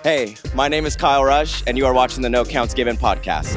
Hey, my name is Kyle Rush, and you are watching the No Counts Given podcast.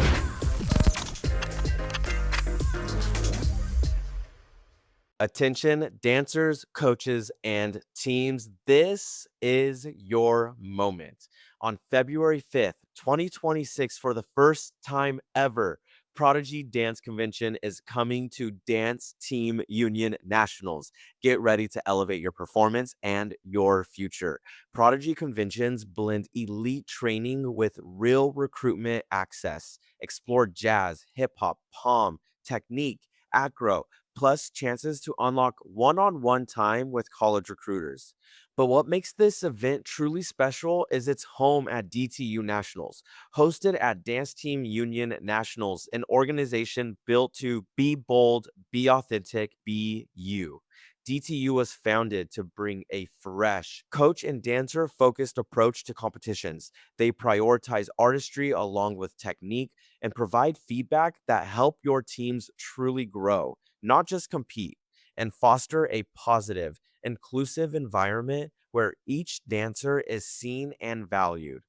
Attention, dancers, coaches, and teams. This is your moment. On February 5th, 2026, for the first time ever, Prodigy Dance Convention is coming to Dance Team Union Nationals. Get ready to elevate your performance and your future. Prodigy conventions blend elite training with real recruitment access. Explore jazz, hip hop, palm, technique, acro, plus chances to unlock one on one time with college recruiters. But what makes this event truly special is its home at DTU Nationals, hosted at Dance Team Union Nationals, an organization built to be bold, be authentic, be you. DTU was founded to bring a fresh, coach and dancer focused approach to competitions. They prioritize artistry along with technique and provide feedback that help your teams truly grow, not just compete, and foster a positive, inclusive environment where each dancer is seen and valued.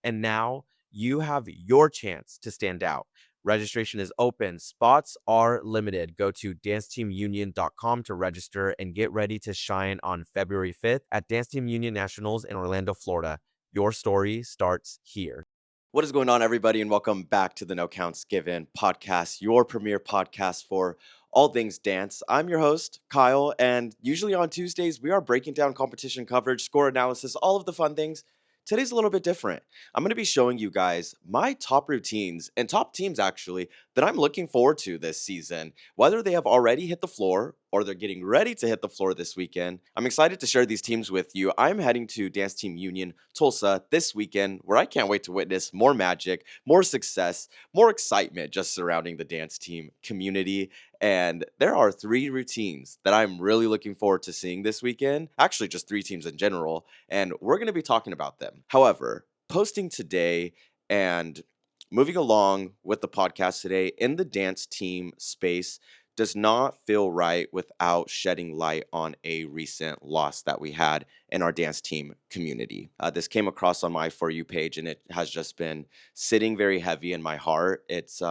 And now you have your chance to stand out. Registration is open. Spots are limited. Go to danceteamunion.com to register and get ready to shine on February 5th at Dance Team Union Nationals in Orlando, Florida. Your story starts here. What is going on, everybody, and welcome back to the No Counts Given podcast, your premier podcast for all things dance. I'm your host, Kyle, and usually on Tuesdays, we are breaking down competition coverage, score analysis, all of the fun things. Today's a little bit different. I'm going to be showing you guys my top routines and top teams, actually, that I'm looking forward to this season, whether they have already hit the floor or they're getting ready to hit the floor this weekend. I'm excited to share these teams with you. I'm heading to Dance Team Union Tulsa this weekend, where I can't wait to witness more magic, more success, more excitement just surrounding the dance team community. And there are three routines that I'm really looking forward to seeing this weekend. Actually, just three teams in general, and we're going to be talking about them. However, posting today and moving along with the podcast today in the dance team space does not feel right without shedding light on a recent loss that we had in our dance team community. This came across on my For You page, and it has just been sitting very heavy in my heart. It's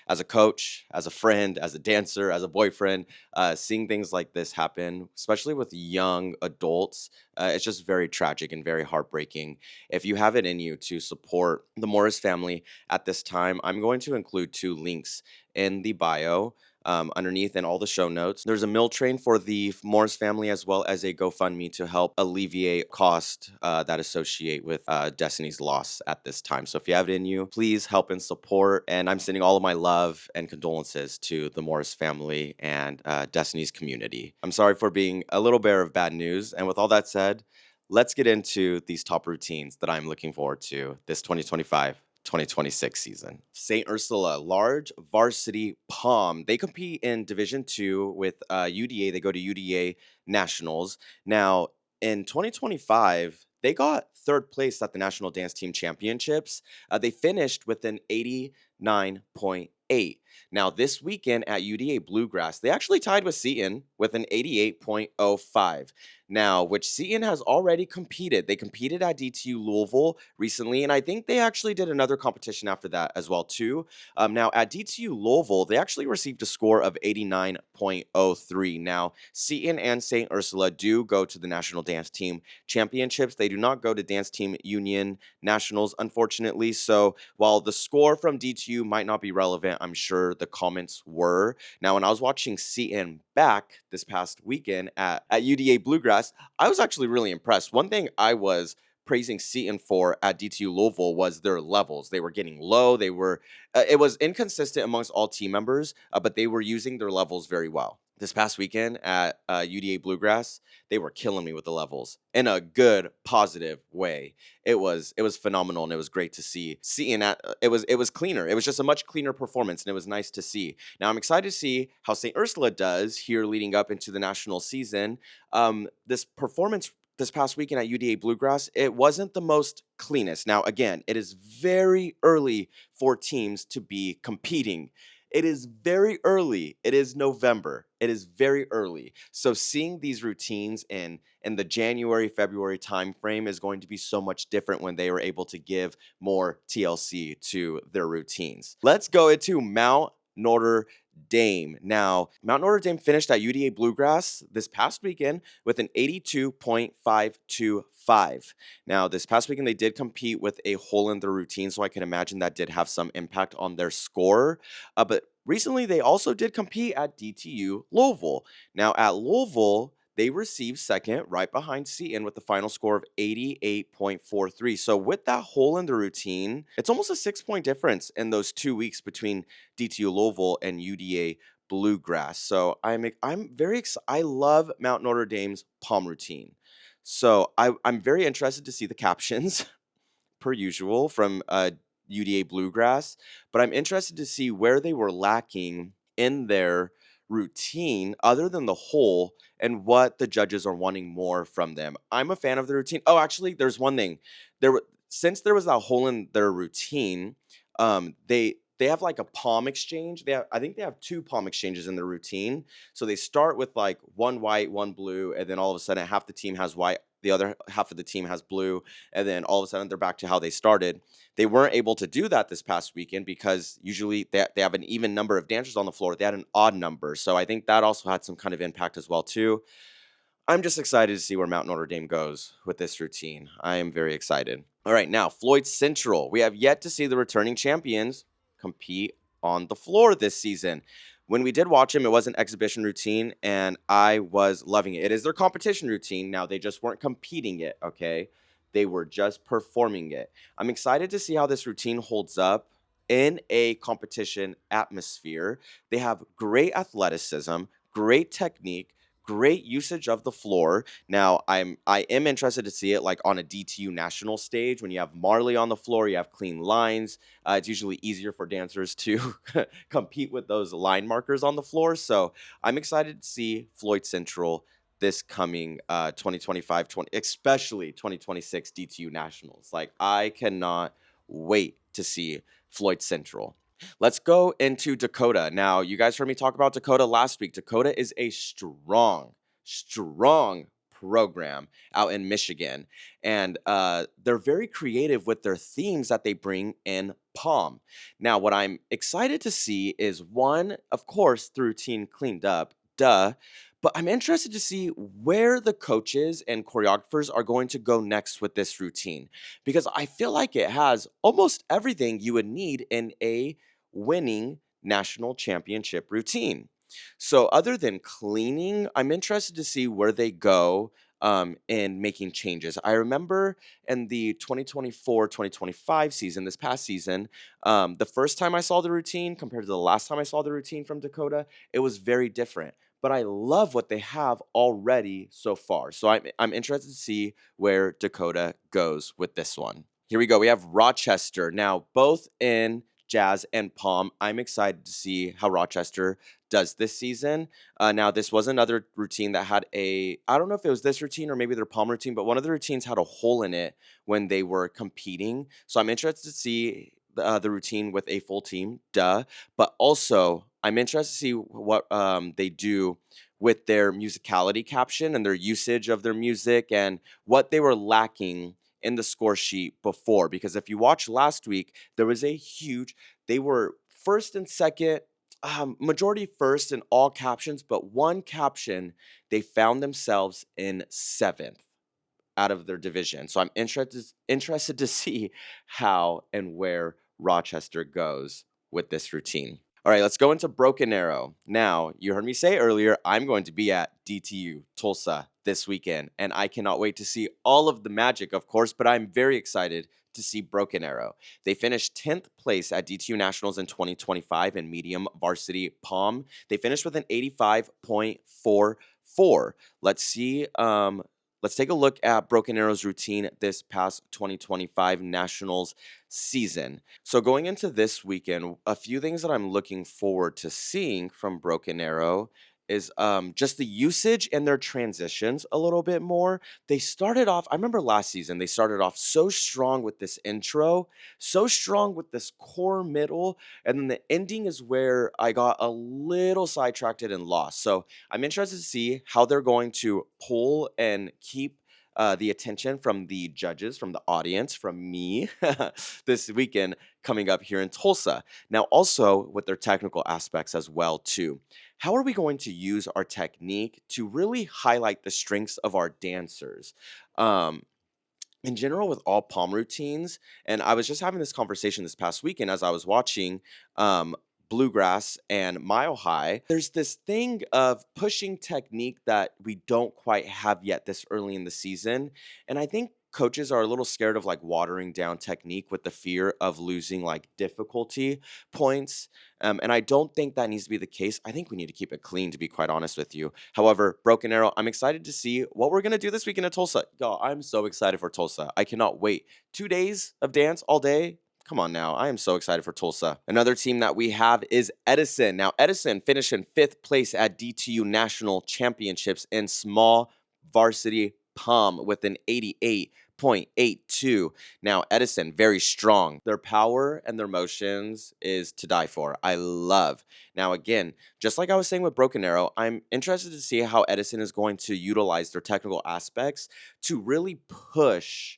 as a coach, as a friend, as a dancer, as a boyfriend, seeing things like this happen, especially with young adults, it's just very tragic and very heartbreaking. If you have it in you to support the Morris family at this time, I'm going to include two links in the bio, underneath in all the show notes. There's a meal train for the Morris family, as well as a GoFundMe to help alleviate cost that associate with Destiny's loss at this time. So if you have it in you, please help and support. And I'm sending all of my love and condolences to the Morris family and Destiny's community. I'm sorry for being a little bearer of bad news. And with all that said, let's get into these top routines that I'm looking forward to this 2026 season. St. Ursula, large varsity pom. They compete in Division Two with UDA. They go to UDA Nationals. Now, in 2025, they got third place at the National Dance Team Championships. They finished with an 89.8. Now, this weekend at UDA Bluegrass, they actually tied with Seton with an 88.05. Now, which Seton has already competed. They competed at DTU Louisville recently, and I think they actually did another competition after that as well too. Now at DTU Louisville, they actually received a score of 89.03. Now Seton and St. Ursula do go to the National Dance Team Championships. They do not go to Dance Team Union Nationals, unfortunately. So while the score from DTU might not be relevant, I'm sure the comments were. Now, when I was watching Seton back this past weekend at UDA Bluegrass, I was actually really impressed. One thing I was praising Seton for at DTU Louisville was their levels. They were getting low. It was inconsistent amongst all team members, but they were using their levels very well. This past weekend at UDA Bluegrass, they were killing me with the levels in a good, positive way. It was phenomenal, and it was great to see. Seeing at it was cleaner. It was just a much cleaner performance, and it was nice to see. Now I'm excited to see how St. Ursula does here leading up into the national season. This performance this past weekend at UDA Bluegrass, it wasn't the most cleanest. Now, again, it is very early for teams to be competing It is very early. It is November. It is very early. So seeing these routines in the January, February timeframe is going to be so much different when they were able to give more TLC to their routines. Let's go into Mount Notre Dame. Now, Mount Notre Dame finished at UDA Bluegrass this past weekend with an 82.525. Now, this past weekend, they did compete with a hole in their routine, so I can imagine that did have some impact on their score. But recently, they also did compete at DTU Louisville. Now, at Louisville, they received second, right behind Seton, with the final score of 88.43. So, with that hole in the routine, it's almost a 6 point difference in those 2 weeks between DTU Louisville and UDA Bluegrass. So, I'm very excited. I love Mount Notre Dame's palm routine. So, I'm very interested to see the captions per usual from UDA Bluegrass, but I'm interested to see where they were lacking in their routine other than the whole and what the judges are wanting more from them. I'm a fan of the routine. Oh, actually, there's one thing. Since there was that hole in their routine, they have like a palm exchange. I think they have two palm exchanges in their routine. So they start with like one white, one blue, and then all of a sudden half the team has white, the other half of the team has blue, and then all of a sudden they're back to how they started. They weren't able to do that this past weekend because usually they have an even number of dancers on the floor. They had an odd number. So I think that also had some kind of impact as well too. I'm just excited to see where Mount Notre Dame goes with this routine. I am very excited. All right, now Floyd Central. We have yet to see the returning champions compete on the floor this season. When we did watch them, it was an exhibition routine, and I was loving it. It is their competition routine. Now, they just weren't competing it, okay? They were just performing it. I'm excited to see how this routine holds up in a competition atmosphere. They have great athleticism, great technique, great usage of the floor. Now, I am interested to see it like on a DTU national stage when you have Marley on the floor, you have clean lines. It's usually easier for dancers to compete with those line markers on the floor. So I'm excited to see Floyd Central this coming 2025, especially 2026 DTU Nationals. Like, I cannot wait to see Floyd Central. Let's go into Dakota. Now, you guys heard me talk about Dakota last week. Dakota is a strong program out in Michigan. And they're very creative with their themes that they bring in Palm. Now, what I'm excited to see is one, of course, the routine cleaned up, duh. But I'm interested to see where the coaches and choreographers are going to go next with this routine because I feel like it has almost everything you would need in a winning national championship routine. So, other than cleaning, I'm interested to see where they go in making changes. I remember in the 2024-2025 season, this past season, the first time I saw the routine compared to the last time I saw the routine from Dakota, it was very different. But I love what they have already so far. So I'm interested to see where Dakota goes with this one. Here we go. We have Rochester. Now, both in Jazz and Palm. I'm excited to see how Rochester does this season. Now, this was another routine that had I don't know if it was this routine or maybe their Palm routine, but one of the routines had a hole in it when they were competing. So I'm interested to see the routine with a full team, duh. But also, I'm interested to see what they do with their musicality caption and their usage of their music and what they were lacking in the score sheet before. Because if you watched last week, there was a huge, they were first and second, majority first in all captions, but one caption, they found themselves in seventh out of their division. So I'm interested to see how and where Rochester goes with this routine. All right, let's go into Broken Arrow. Now, you heard me say earlier, I'm going to be at DTU Tulsa this weekend, and I cannot wait to see all of the magic, of course, but I'm very excited to see Broken Arrow. They finished 10th place at DTU Nationals in 2025 in medium varsity palm. They finished with an 85.44. Let's see. Let's take a look at Broken Arrow's routine this past 2025 Nationals season. So going into this weekend, a few things that I'm looking forward to seeing from Broken Arrow is just the usage and their transitions a little bit more. They started off, I remember last season, they started off so strong with this intro, so strong with this core middle, and then the ending is where I got a little sidetracked and lost. So I'm interested to see how they're going to pull and keep the attention from the judges, from the audience, from me this weekend coming up here in Tulsa. Now, also with their technical aspects as well too. How are we going to use our technique to really highlight the strengths of our dancers? Um, in general with all palm routines, and I was just having this conversation this past weekend as I was watching um Bluegrass and Mile High. There's this thing of pushing technique that we don't quite have yet this early in the season, and I think coaches are a little scared of like watering down technique with the fear of losing like difficulty points. And I don't think that needs to be the case. I think we need to keep it clean, to be quite honest with you. However, Broken Arrow, I'm excited to see what we're gonna do this weekend at Tulsa. Y'all, I'm so excited for Tulsa. I cannot wait. 2 days of dance all day. Come on now. I am so excited for Tulsa. Another team that we have is Edison. Now, Edison finished in 5th place at DTU National Championships in small varsity palm with an 88.82. Now, Edison, very strong. Their power and their motions is to die for. I love. Now, again, just like I was saying with Broken Arrow, I'm interested to see how Edison is going to utilize their technical aspects to really push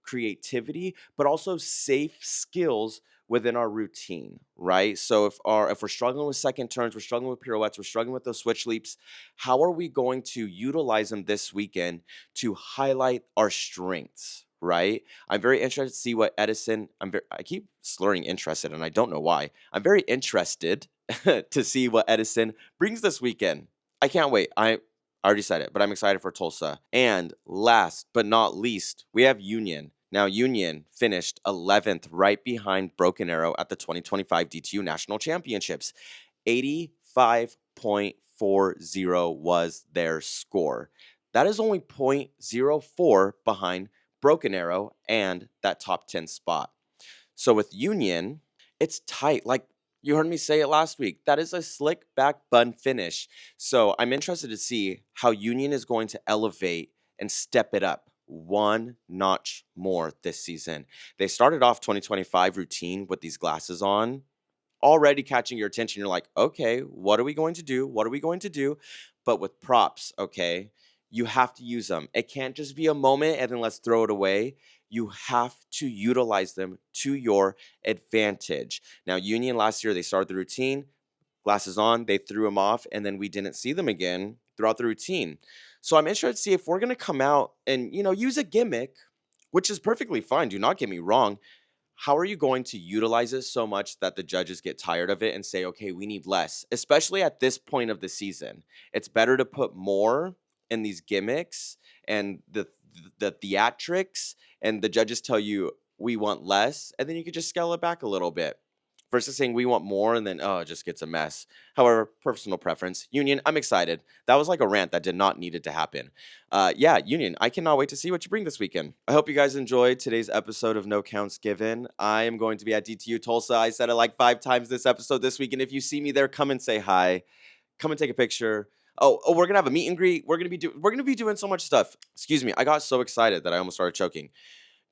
creativity, but also safe skills within our routine, right? So if we're struggling with second turns, we're struggling with pirouettes, we're struggling with those switch leaps, how are we going to utilize them this weekend to highlight our strengths, right? I'm very interested to see what Edison. I keep slurring interested, and I don't know why. I'm very interested to see what Edison brings this weekend. I can't wait. I already said it, but I'm excited for Tulsa. And last but not least, we have Union. Now, Union finished 11th, right behind Broken Arrow at the 2025 DTU National Championships. 85.40 was their score. That is only .04 behind Broken Arrow and that top 10 spot. So with Union, it's tight. Like you heard me say it last week, that is a slick back bun finish. So I'm interested to see how Union is going to elevate and step it up one notch more this season. They started off 2025 routine with these glasses on, already catching your attention. You're like, okay, what are we going to do? What are we going to do? But with props, okay, you have to use them. It can't just be a moment and then let's throw it away. You have to utilize them to your advantage. Now, Union last year, they started the routine, glasses on, they threw them off, and then we didn't see them again throughout the routine. So I'm interested to see if we're going to come out and, use a gimmick, which is perfectly fine. Do not get me wrong. How are you going to utilize it so much that the judges get tired of it and say, okay, we need less, especially at this point of the season? It's better to put more in these gimmicks and the theatrics, and the judges tell you we want less, and then you could just scale it back a little bit versus saying we want more and then it just gets a mess. However, personal preference. Union, I'm excited. That was like a rant that did not need it to happen. Yeah, Union, I cannot wait to see what you bring this weekend. I hope you guys enjoyed today's episode of No Counts Given. I am going to be at DTU Tulsa. I said it like 5 times this episode this week, and if you see me there, come and say hi. Come and take a picture. Oh, we're gonna have a meet and greet. We're gonna be doing so much stuff. Excuse me, I got so excited that I almost started choking.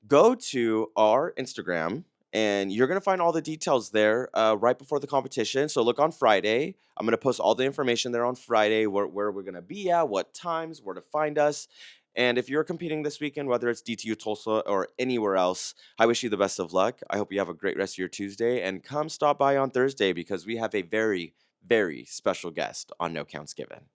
Go to our Instagram and you're going to find all the details there right before the competition. So look on Friday. I'm going to post all the information there on Friday, where we're going to be at, what times, where to find us. And if you're competing this weekend, whether it's DTU Tulsa or anywhere else, I wish you the best of luck. I hope you have a great rest of your Tuesday, and come stop by on Thursday because we have a very, very special guest on No Counts Given.